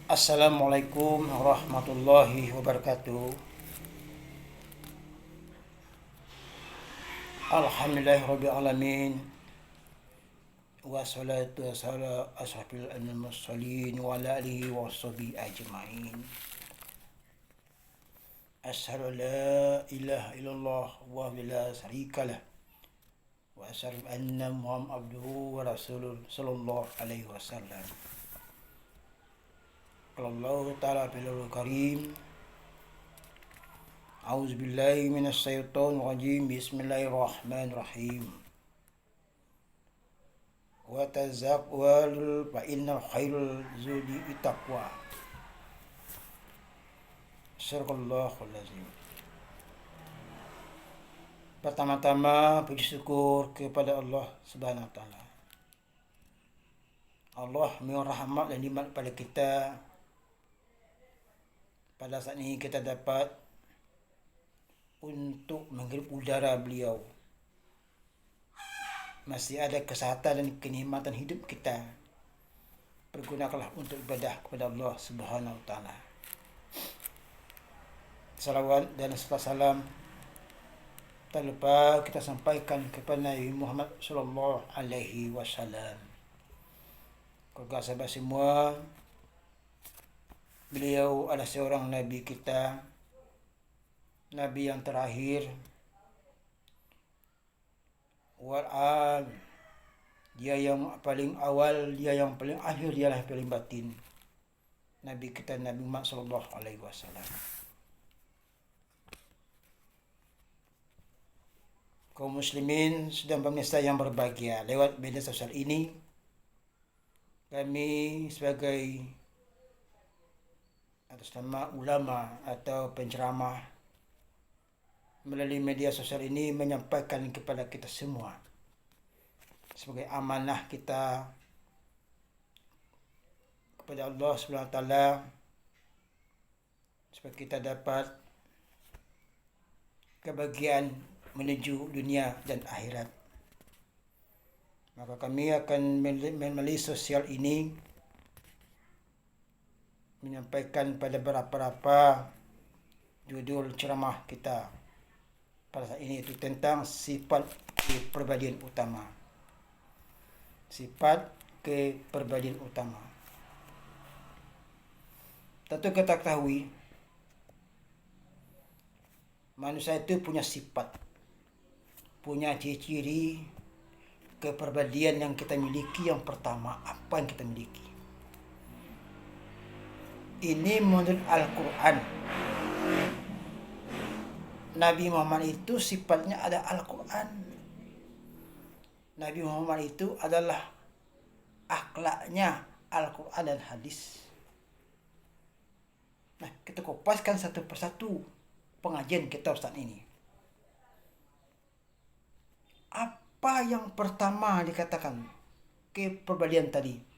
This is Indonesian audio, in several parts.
Assalamualaikum warahmatullahi wabarakatuh. Alhamdulillahirabbil alamin. Wassalatu wassalamu ala asyrafil mursalin wa ala alihi washabihi ajmain. Asyhadu an la ilaha illallah wa la syarikalah wa asyhadu anna Muhammadan abduhu wa rasuluh sallallahu alaihi wasallam. Qala Allah ta'ala fil karim. A'udzu billahi minasy syaithanir rajim. Bismillahirrahmanirrahim. Wa tazawwalul fa innal khairal zudi taqwa. Sadaqallahul azim. Pertama-tama puji syukur kepada Allah Subhanahu wa taala. Allah memberi rahmat dan nikmat pada kita. Pada saat ini kita dapat untuk menghirup udara beliau. Masih ada kesehatan dan kenikmatan hidup kita. Pergunakanlah untuk ibadah kepada Allah Subhanahu wa taala. Salawat dan salam tak lupa kita sampaikan kepada Nabi Muhammad sallallahu alaihi wasallam. Keluarga sahabat semua, beliau adalah seorang nabi kita, nabi yang terakhir. Wal dia yang paling awal, dia yang paling akhir, dia yang paling batin. Nabi kita Nabi Muhammad sallallahu alaihi wasallam. Kaum muslimin sedang pemirsa yang berbahagia, lewat media sosial ini kami sebagai atas nama ulama atau penceramah melalui media sosial ini menyampaikan kepada kita semua sebagai amanah kita kepada Allah Subhanahu wa taala supaya kita dapat kebahagiaan menuju dunia dan akhirat. Maka kami akan melalui sosial ini menyampaikan pada beberapa judul ceramah kita pada saat ini, itu tentang sifat kepribadian utama. Sifat kepribadian utama. Tentu kita ketahui manusia itu punya sifat, punya ciri-ciri kepribadian yang kita miliki. Yang pertama, apa yang kita miliki? Ini menurut Al-Quran. Nabi Muhammad itu sifatnya ada Al-Quran. Nabi Muhammad itu adalah akhlaknya Al-Quran dan hadis. Nah, kita kupaskan satu persatu pengajian kita Ustaz ini. Apa yang pertama dikatakan kepribadian tadi?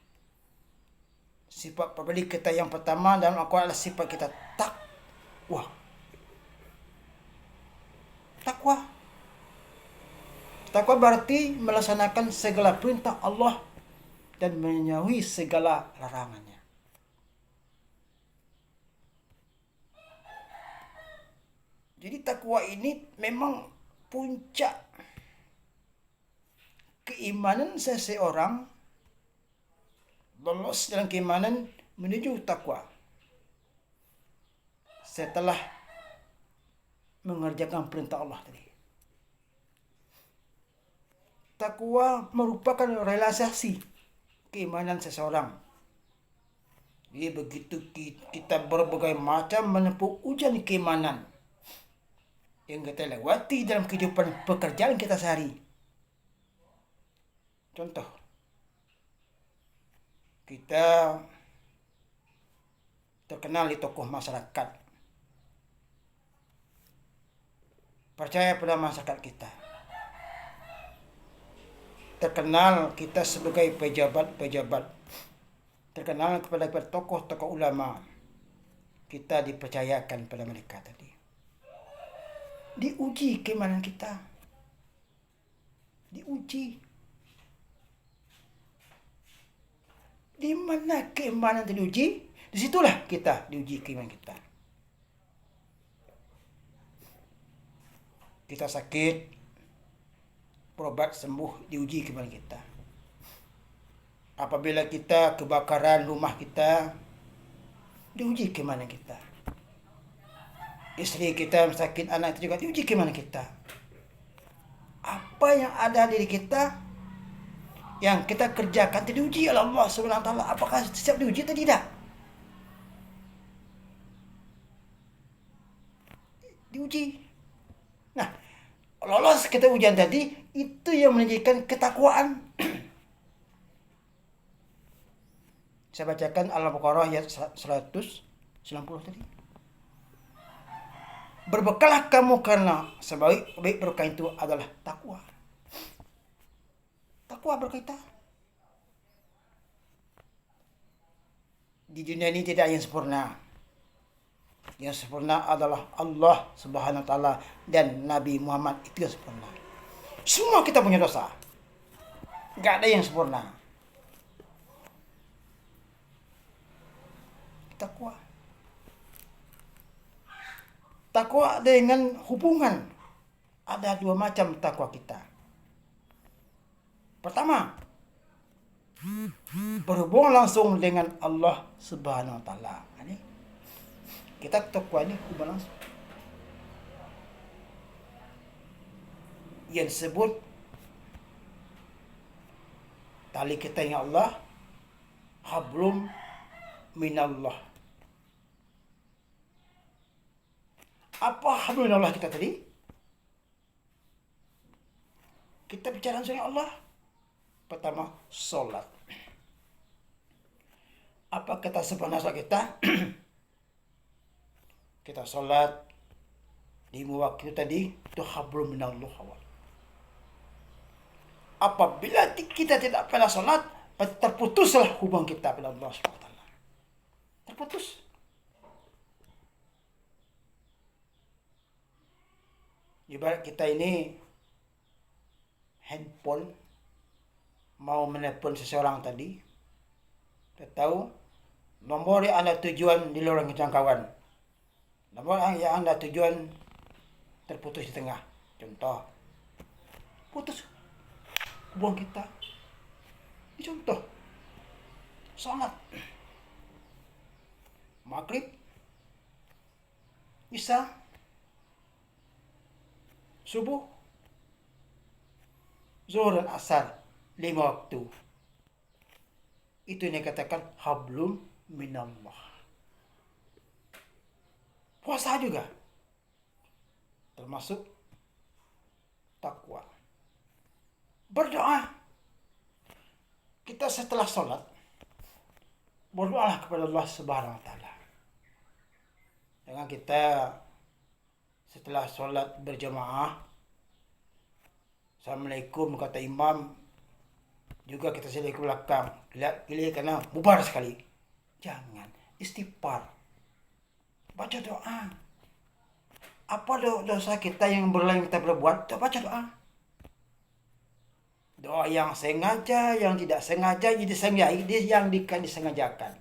Sifat pribadi kita yang pertama dalam Al-Quran adalah sifat kita takwa. Takwa berarti melaksanakan segala perintah Allah dan menjauhi segala larangannya. Jadi takwa ini memang puncak keimanan seseorang, lolos dalam keimanan menuju takwa setelah mengerjakan perintah Allah tadi. Takwa merupakan realisasi keimanan seseorang. Jadi begitu kita berbagai macam menempuh ujian keimanan yang kita lewati dalam kehidupan pekerjaan kita sehari. Contoh, kita terkenal di tokoh masyarakat, percaya pada masyarakat kita, terkenal kita sebagai pejabat-pejabat, terkenal kepada tokoh-tokoh ulama, kita dipercayakan pada mereka tadi. Diuji keimanan kita, diuji. Di mana keimanan diuji? Disitulah kita diuji keimanan kita. Kita sakit, berobat sembuh, diuji keimanan kita. Apabila kita kebakaran rumah kita, diuji keimanan kita. Istri kita sakit, anak itu juga diuji keimanan kita. Apa yang ada di diri kita, yang kita kerjakan diuji oleh Allah Subhanahu wa taala. Apakah siap diuji atau tidak? Diuji. Nah, lolos kita ujian tadi, itu yang menjadikan ketakwaan. Saya bacakan Al-Baqarah ayat 190 tadi. Berbekallah kamu karena sebaik berkah itu adalah takwa. Takwa berkaitan. Di dunia ini tidak ada yang sempurna. Yang sempurna adalah Allah Subhanahu wa taala dan Nabi Muhammad, itu yang sempurna. Semua kita punya dosa. Enggak ada yang sempurna. Takwa. Takwa dengan hubungan. Ada dua macam takwa kita. Pertama, berhubungan langsung dengan Allah Subhanahu wa taala. Kita takwa ini hubungan langsung. Yang disebut tali kita dengan Allah, hablum minallah. Apa hablum minallah kita tadi? Kita bicara langsung dengan Allah. Pertama, sholat. Apa kata sempurna sholat kita? Kita sholat di waktu tadi itu hablum minallah. Apabila kita tidak pernah sholat, terputuslah hubungan kita pada Allah SWT. Terputus. Ibarat kita ini handphone mau menelpon seseorang tadi, kita tahu nomor yang Anda tujuan di luar jangkauan, nomor yang Anda tujuan terputus di tengah. Contoh, putus hubungan kita. Ini contoh. Salat maghrib, isya, subuh, zuhur dan asar, 5 waktu. Itu yang dikatakan hablum minallah. Puasa juga termasuk takwa. Berdoa. Kita setelah sholat, berdoalah kepada Allah Subhanahu wa taala. Dengan kita setelah sholat berjamaah, Assalamualaikum kata imam, juga kita selesai ke belakang, pilih karena bubar sekali. Jangan, istighfar, baca doa. Apa dosa kita yang berulang kita berbuat, baca doa. Doa yang sengaja, yang tidak sengaja, jadi sengaja, yang disengajakan.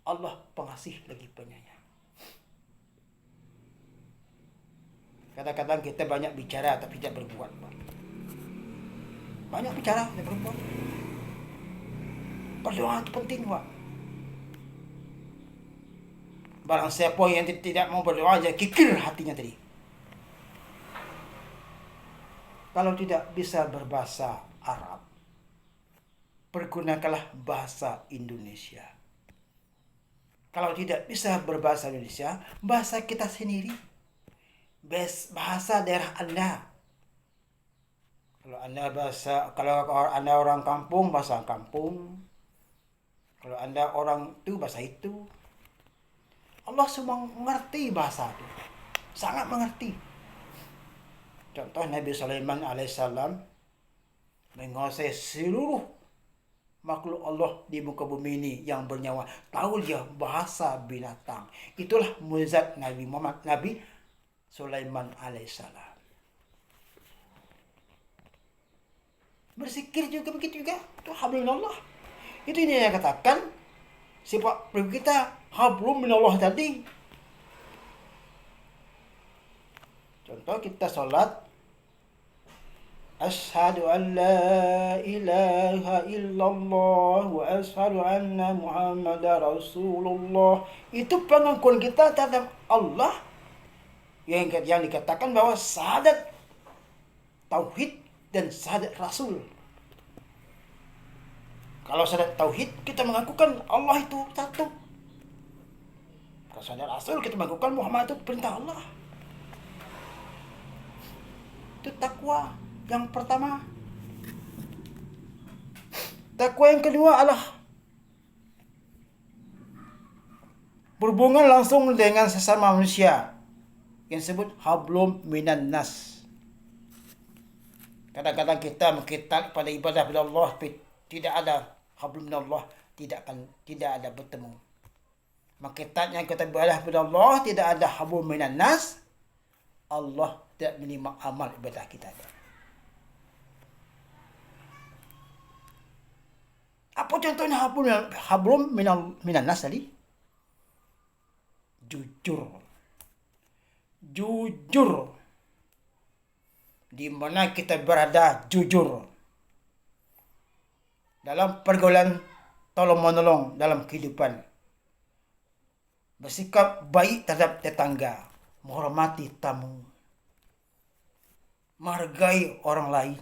Allah pengasih lagi penyayang. Kadang-kadang kita banyak bicara tapi tidak berbuat. Banyak bicara tidak berbuat. Berdoa itu penting, Pak. Barang siapa yang tidak mau berdoa, dia kikir hatinya tadi. Kalau tidak bisa berbahasa Arab, pergunakanlah bahasa Indonesia. Kalau tidak bisa berbahasa Indonesia, bahasa kita sendiri. Bahasa daerah Anda. Kalau Anda orang kampung, bahasa kampung. Kalau Anda orang itu, bahasa itu. Allah semua mengerti bahasa itu. Sangat mengerti. Contoh Nabi Sulaiman alaihissalam menguasai seluruh makhluk Allah di muka bumi ini yang bernyawa. Tahu dia bahasa binatang. Itulah mukjizat Nabi Muhammad, Nabi Sulaiman alaihissalam. Berzikir juga begitu juga. Itu hablullah. Itu ini yang katakan Sifat pribadi kita hablum minallah tadi. Contoh kita sholat, Asyhadu an la ilaha illallah wa asyhadu anna Muhammadar Rasulullah. Itu pengakuan kita terhadap Allah yang dikatakan bahwa syahadat tauhid dan syahadat rasul. Kalau syahadat tauhid kita mengakukan Allah itu satu. Kalau syahadat rasul kita mengakukan Muhammad itu perintah Allah. Itu takwa yang pertama. Takwa yang kedua adalah berhubungan langsung dengan sesama manusia, yang disebut hablum minan nas. Kadang-kadang kita mengkitat pada ibadah kepada Allah, tidak ada hablum minallah, tidak ada bertemu. Mengkitatnya kita ibadah kepada Allah, tidak ada hablum minan nas, Allah tidak menerima amal ibadah kita. Apa contohnya hablum minan nas tadi? Jujur. Di mana kita berada jujur. Dalam pergaulan tolong-menolong dalam kehidupan. Bersikap baik terhadap tetangga. Menghormati tamu. Menghargai orang lain.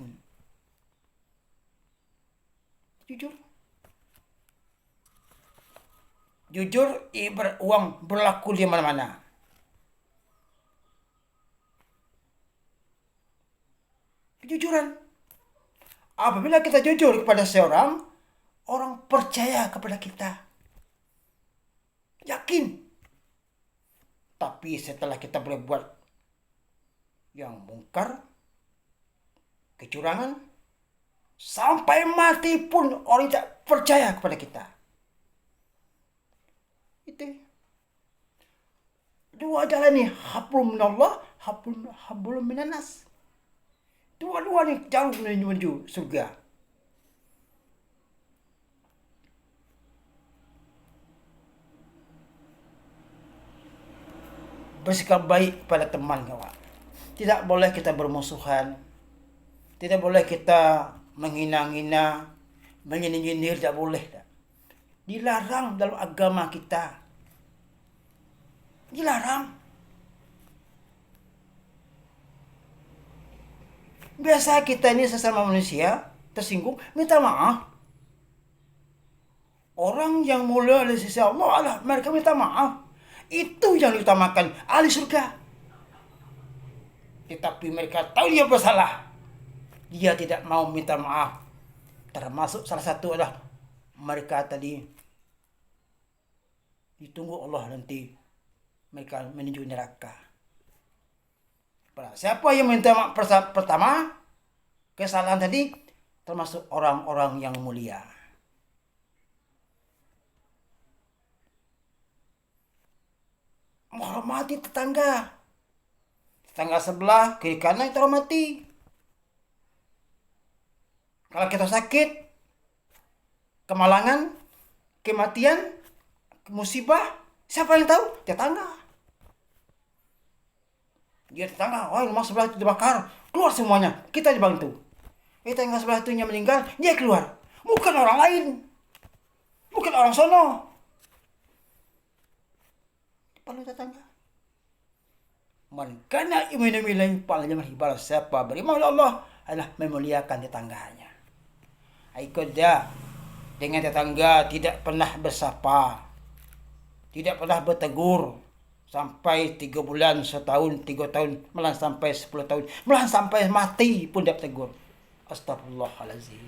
Jujur ibarat uang berlaku di mana-mana. Kejujuran. Apabila kita jujur kepada seorang, orang percaya kepada kita. Yakin. Tapi setelah kita berbuat yang mungkar, kecurangan, sampai mati pun orang tidak percaya kepada kita. Itu dua jalan nih, hablum minallah, hablum minan nas. Dua-dua nih jauh menuju surga. Bersikap baik pada teman kawan. Tidak boleh kita bermusuhan. Tidak boleh kita menghina-hina, menyindir, tidak boleh. Dilarang dalam agama kita. Dilarang. Biasa kita ini sesama manusia tersinggung, minta maaf. Orang yang mulia di sisi Allah adalah mereka minta maaf. Itu yang diutamakan ahli surga. Tetapi mereka tahu dia bersalah. Dia tidak mau minta maaf. Termasuk salah satu adalah mereka tadi ditunggu Allah nanti mereka menuju neraka. Siapa yang minta maaf pertama kesalahan tadi termasuk orang-orang yang mulia. Menghormati tetangga. Tetangga sebelah, kiri kanan kita hormati. Kalau kita sakit, kemalangan, kematian, musibah, siapa yang tahu? Tetangga. Dia tetangga, rumah sebelah itu dibakar, keluar semuanya, kita dibantu. Tetangga sebelah itu yang meninggal, dia keluar. Bukan orang lain. Bukan orang sono. Paling tetangga. Man kana yu'minu billahi falyu'min siapa beriman kepada Allah adalah memuliakan tetangganya. Aikoda dengan tetangga tidak pernah bersapa, tidak pernah bertegur sampai 3 bulan, setahun, 3 tahun, malah sampai 10 tahun, malah sampai mati pun tidak tegur. Astagfirullahaladzim.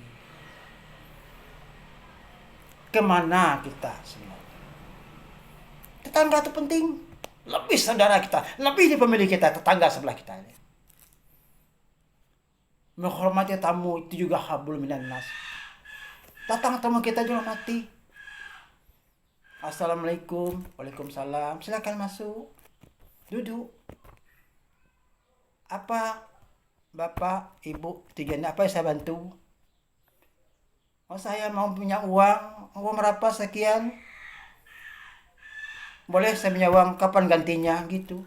Kemana kita semua? Tetangga itu penting. Lebih saudara kita, lebih di pemilik kita, tetangga sebelah kita. Menghormati tamu itu juga hablum minan nas. Datang tamu kita juga mati. Assalamualaikum, waalaikumsalam. Silakan masuk, duduk. Apa bapak, ibu, tujuannya apa saya bantu? Oh saya mau punya uang berapa sekian. Boleh saya punya uang, kapan gantinya gitu.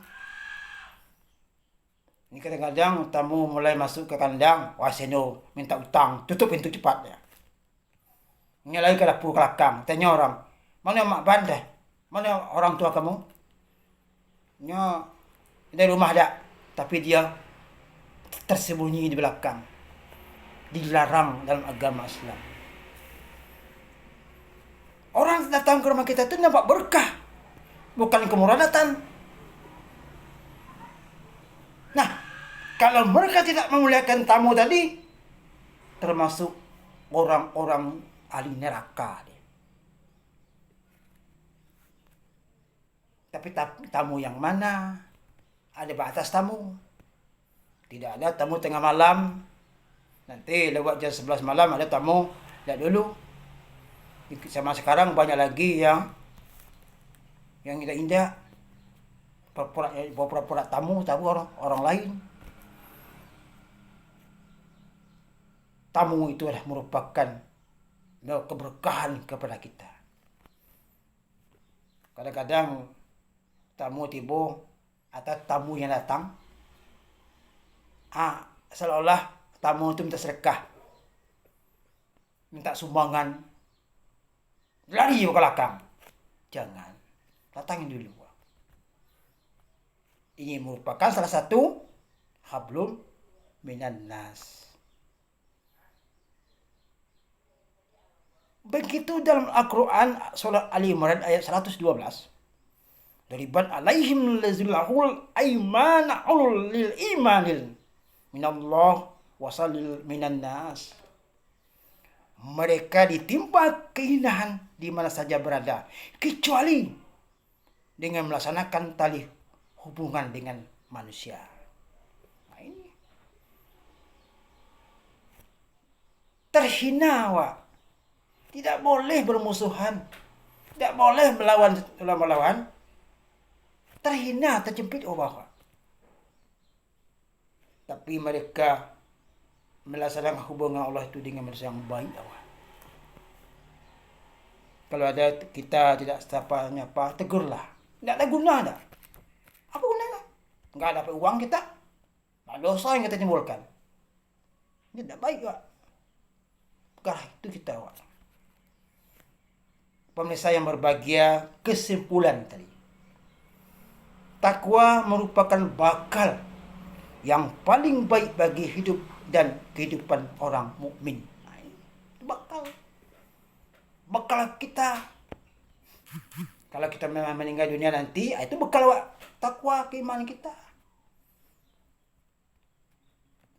Ini kadang-kadang tamu mulai masuk ke kandang, wah seno minta utang, tutup pintu cepat ya. Ini lagi ke dapur ke belakang, tanya orang, mana mak bandeh, mana orang tua kamu? Nya dari rumah ada, tapi dia tersembunyi di belakang, dilarang dalam agama Islam. Orang datang ke rumah kita itu nampak berkah, bukan kemudaratan. Nah, kalau mereka tidak memuliakan tamu tadi, termasuk orang-orang ahli neraka. Tapi tamu yang mana? Ada batas tamu. Tidak ada tamu tengah malam. Nanti lewat jam 11 malam ada tamu. Lihat dulu. Sama sekarang banyak lagi yang indah-indah. Pura-pura tamu orang lain. Tamu itu adalah merupakan keberkahan kepada kita. Kadang-kadang tamu tiba atau tamu yang datang, seolah-olah tamu itu minta sedekah, minta sumbangan, lari ke belakang. Jangan, datangin dulu. Ini merupakan salah satu hablum minan nas. Begitu dalam Al-Quran surah Ali Imran ayat 112. Dariban alaihim lazillahul aymana ulul lil imanil minallah wasalil minan nas. Mereka ditimpa keindahan di mana saja berada, kecuali dengan melaksanakan tali hubungan dengan manusia. Nah, ini terhina, Wak. Tidak boleh bermusuhan, tidak boleh melawan. Terhina, terjepit Wak. Tapi mereka melaksanakan hubungan Allah itu dengan manusia yang baik, Wak. Kalau ada kita tidak sapa-nyapa, tegurlah. Tidak ada guna dah. Apa gunanya? Enggak dapat uang kita. Nah, dosa yang kita timbulkan. Ini tidak baik, Wak. Perkara itu kita, Wak. Pemirsa yang berbahagia, kesimpulan tadi. Takwa merupakan bakal yang paling baik bagi hidup dan kehidupan orang mukmin. Bekal kita. Kalau kita memang meninggal dunia nanti, itu bekal, Wak. Takwa keimanan kita.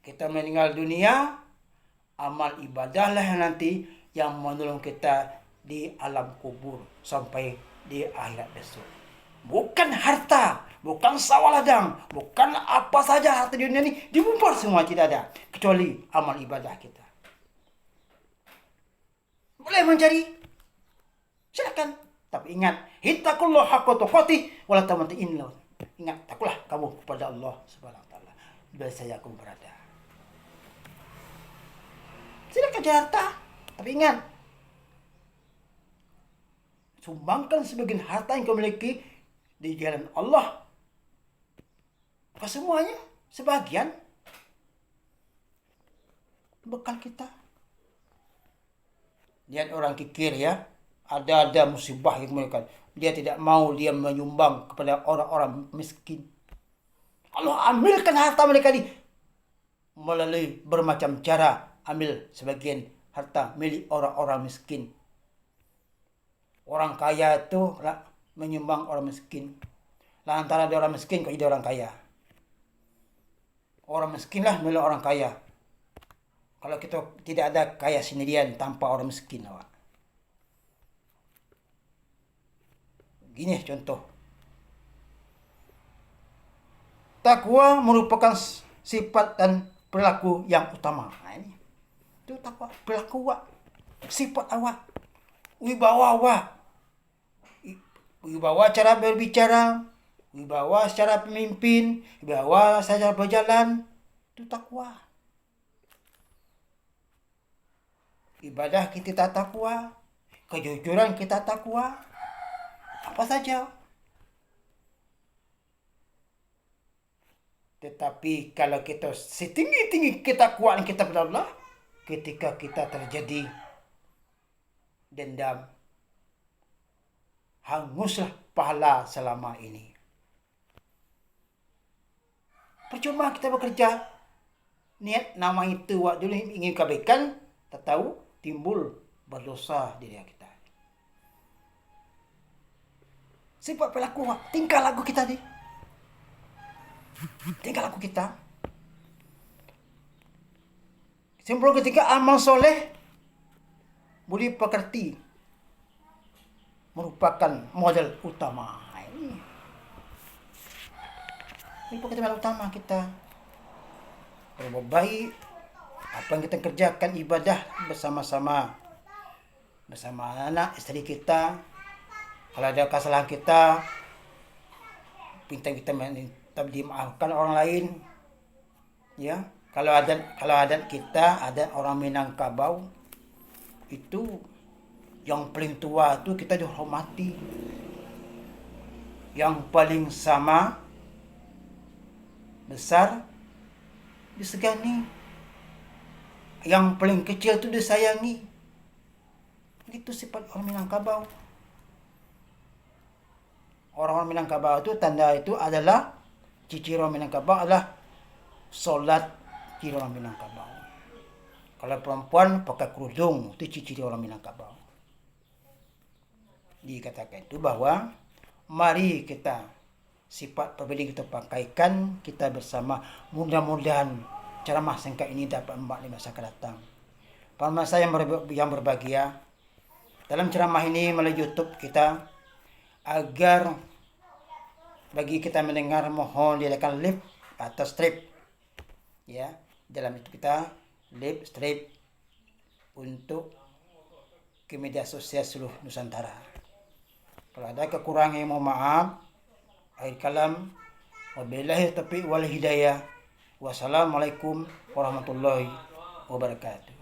Kita meninggal dunia, amal ibadahlah yang nanti yang menolong kita di alam kubur sampai di akhirat besok. Bukan harta, bukan sawah ladang, bukan apa saja harta dunia ini dibumbar semua, tidak ada kecuali amal ibadah kita. Boleh mencari, silakan, tapi ingat, ittaqullah haqqa tuqatih wa la tamutunna illa. Ingat, takutlah kamu kepada Allah Subhanahu wa taala di mana saja kamu berada. Silakan cari harta, tapi ingat, sumbangkan sebagian harta yang kau miliki di jalan Allah. Bukan semuanya, sebagian. Bekal kita. Lihat orang kikir ya, ada musibah yang mereka. Dia tidak mau dia menyumbang kepada orang-orang miskin. Allah ambilkan harta mereka melalui bermacam cara, ambil sebagian harta milik orang-orang miskin. Orang kaya itu menyumbang orang miskin. Lantaran ada orang miskin kok jadi orang kaya. Orang miskinlah milik orang kaya. Kalau kita tidak ada kaya sendirian tanpa orang miskin, Awak. Gini contoh. Takwa merupakan sifat dan perilaku yang utama. Nah, ini. Itu takwa, perilaku Awak. Sifat Awak. Wibawa Awak. Wibawa cara berbicara, wibawa secara pemimpin, wibawa saja berjalan, itu takwa. Ibadah kita takwa, kejujuran kita takwa, apa saja. Tetapi kalau kita setinggi-tinggi kita kuat kita pada Allah, ketika kita terjadi dendam, hanguslah pahala selama ini. Percuma kita bekerja, niat nama itu waktu dulu ingin kebaikan, tak tahu timbul berdosa di diri kita. Sifat perilaku, tingkah laku kita nih. Tingkah laku kita. Sebelum ketika amal soleh boleh pekerti merupakan model utama. Ini pekerjaan utama kita. Kalau baik, apa yang kita kerjakan ibadah bersama-sama anak, istri kita. Kalau ada kesalahan kita, kita minta dimaafkan orang lain. Ya, kalau adat kita, ada orang Minangkabau itu yang paling tua itu kita dihormati. Yang paling sama besar disegani, yang paling kecil itu disayangi. Itu sifat orang Minangkabau. Orang-orang Minangkabau itu tanda itu adalah ciri orang Minangkabau adalah solat ciri orang Minangkabau. Kalau perempuan pakai kerudung itu ciri orang Minangkabau. Dikatakan itu bahwa mari kita sifat perbedaan kita pakaikan kita bersama, mudah-mudahan ceramah singkat ini dapat membawa di masa akan datang. Para masa yang berbahagia, dalam ceramah ini melalui YouTube kita, agar bagi kita mendengar mohon diadakan live atau strip, ya, dalam itu kita live strip untuk ke media sosial seluruh Nusantara. Kalau ada kekurangan mohon maaf. Akhir kalam, wabillahi taufiq wal hidayah. Wassalamualaikum warahmatullahi wabarakatuh.